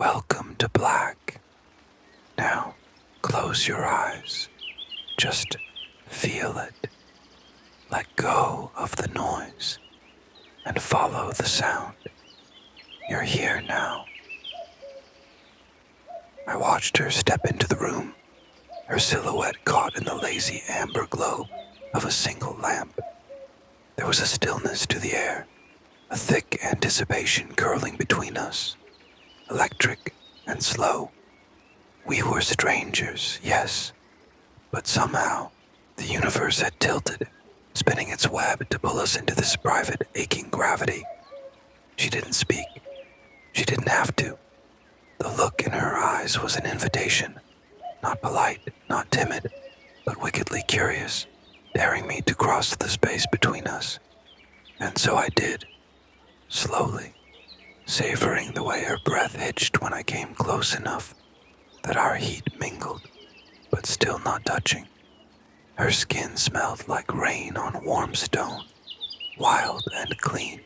Welcome to black. Now, close your eyes. Just feel it. Let go of the noise and follow the sound. You're here now. I watched her step into the room, her silhouette caught in the lazy amber glow of a single lamp. There was a stillness to the air, a thick anticipation curling between us, electric and slow. We were strangers, yes, but somehow the universe had tilted, spinning its web to pull us into this private, aching gravity. She didn't speak. She didn't have to. The look in her eyes was an invitation, not polite, not timid, but wickedly curious, daring me to cross the space between us. And so I did, slowly, savoring the way her breath hitched when I came close enough that our heat mingled, but still not touching. Her skin smelled like rain on warm stone, wild and clean.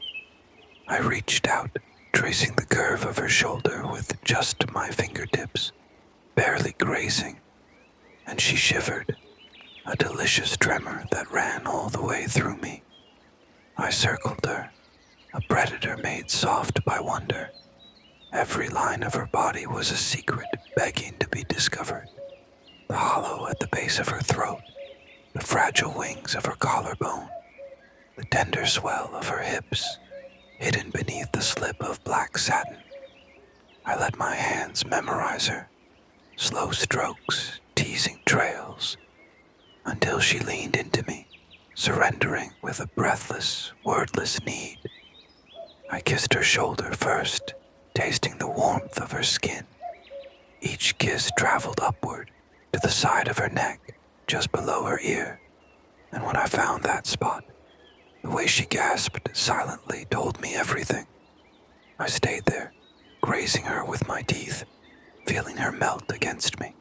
I reached out, tracing the curve of her shoulder with just my fingertips, barely grazing, and she shivered, a delicious tremor that ran all the way through me. I circled her, a predator made soft by wonder. Every line of her body was a secret begging to be discovered. The hollow at the base of her throat, the fragile wings of her collarbone, the tender swell of her hips, hidden beneath the slip of black satin. I let my hands memorize her, slow strokes, teasing trails, until she leaned into me, surrendering with a breathless, wordless need. I kissed her shoulder first, tasting the warmth of her skin. Each kiss traveled upward to the side of her neck, just below her ear, and when I found that spot, the way she gasped silently told me everything. I stayed there, grazing her with my teeth, feeling her melt against me,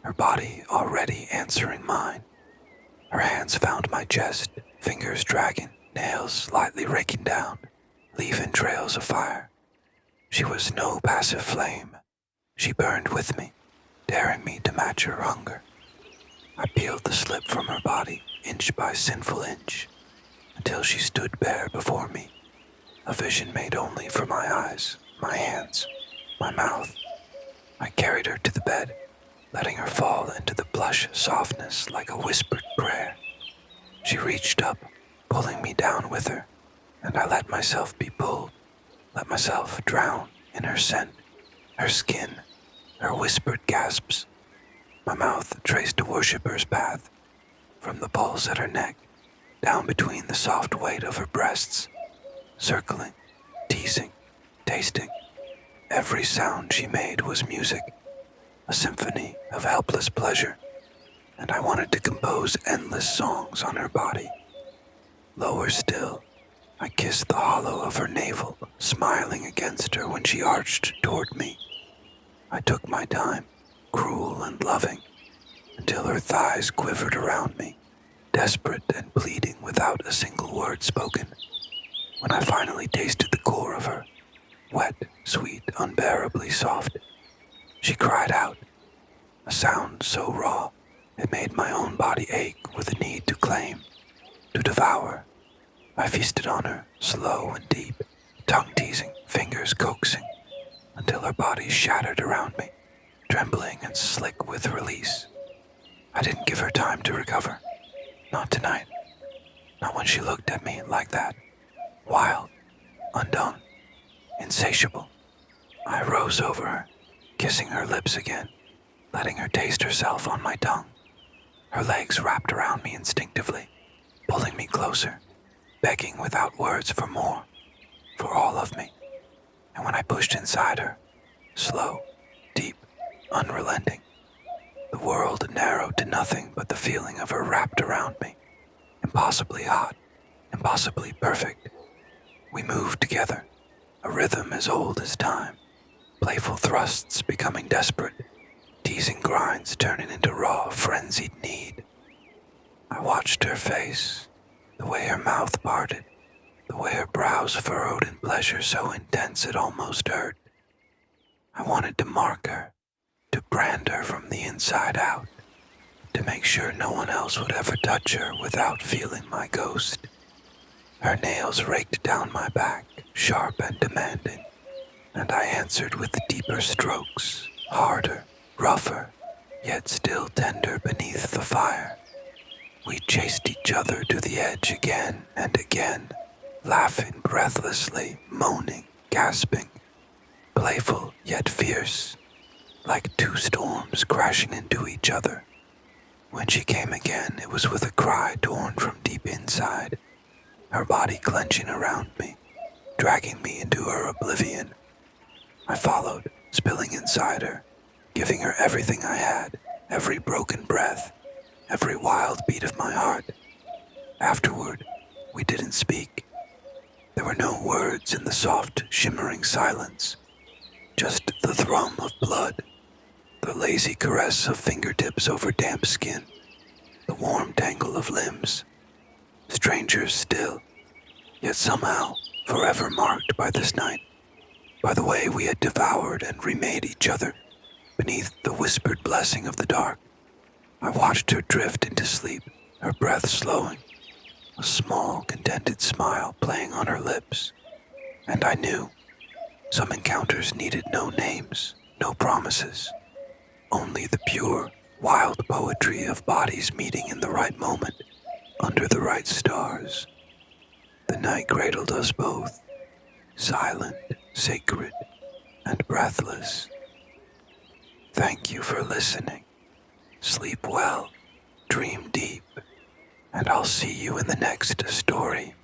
her body already answering mine. Her hands found my chest, fingers dragging, nails lightly raking down, leaving trails of fire. She was no passive flame. She burned with me, daring me to match her hunger. I peeled the slip from her body, inch by sinful inch, until she stood bare before me, a vision made only for my eyes, my hands, my mouth. I carried her to the bed, letting her fall into the plush softness like a whispered prayer. She reached up, pulling me down with her, and I let myself be pulled, let myself drown in her scent, her skin, her whispered gasps. My mouth traced a worshipper's path, from the pulse at her neck, down between the soft weight of her breasts, circling, teasing, tasting. Every sound she made was music, a symphony of helpless pleasure, and I wanted to compose endless songs on her body. Lower still, I kissed the hollow of her navel, smiling against her when she arched toward me. I took my time, cruel and loving, until her thighs quivered around me, desperate and pleading without a single word spoken. When I finally tasted the core of her, wet, sweet, unbearably soft, she cried out, a sound so raw it made my own body ache with a need to claim, to devour. I feasted on her, slow and deep, tongue teasing, fingers coaxing, until her body shattered around me, trembling and slick with release. I didn't give her time to recover. Not tonight. Not when she looked at me like that. Wild, undone, insatiable. I rose over her, kissing her lips again, letting her taste herself on my tongue. Her legs wrapped around me instinctively, pulling me closer, begging without words for more, for all of me. And when I pushed inside her, slow, deep, unrelenting, the world narrowed to nothing but the feeling of her wrapped around me, impossibly hot, impossibly perfect. We moved together, a rhythm as old as time, playful thrusts becoming desperate, teasing grinds turning into raw, frenzied need. I watched her face, the way her mouth parted, the way her brows furrowed in pleasure so intense it almost hurt. I wanted wanted to mark her, to brand her from the inside out, to make sure no one else would ever touch her without feeling my ghost. Her nails raked down my back, sharp and demanding, and I answered with deeper strokes, harder, rougher, yet still tender beneath the fire. We chased each other to the edge again and again, laughing breathlessly, moaning, gasping, playful yet fierce, like two storms crashing into each other. When she came again, it was with a cry torn from deep inside, her body clenching around me, dragging me into her oblivion. I followed, spilling inside her, giving her everything I had, every broken breath, every wild beat of my heart. Afterward, we didn't speak. There were no words in the soft, shimmering silence, just the thrum of blood, the lazy caress of fingertips over damp skin, the warm tangle of limbs. Strangers still, yet somehow forever marked by this night, by the way we had devoured and remade each other beneath the whispered blessing of the dark. I watched her drift into sleep, her breath slowing, a small, contented smile playing on her lips, and I knew some encounters needed no names, no promises, only the pure, wild poetry of bodies meeting in the right moment, under the right stars. The night cradled us both, silent, sacred, and breathless. Thank you for listening. Sleep well, dream deep, and I'll see you in the next story.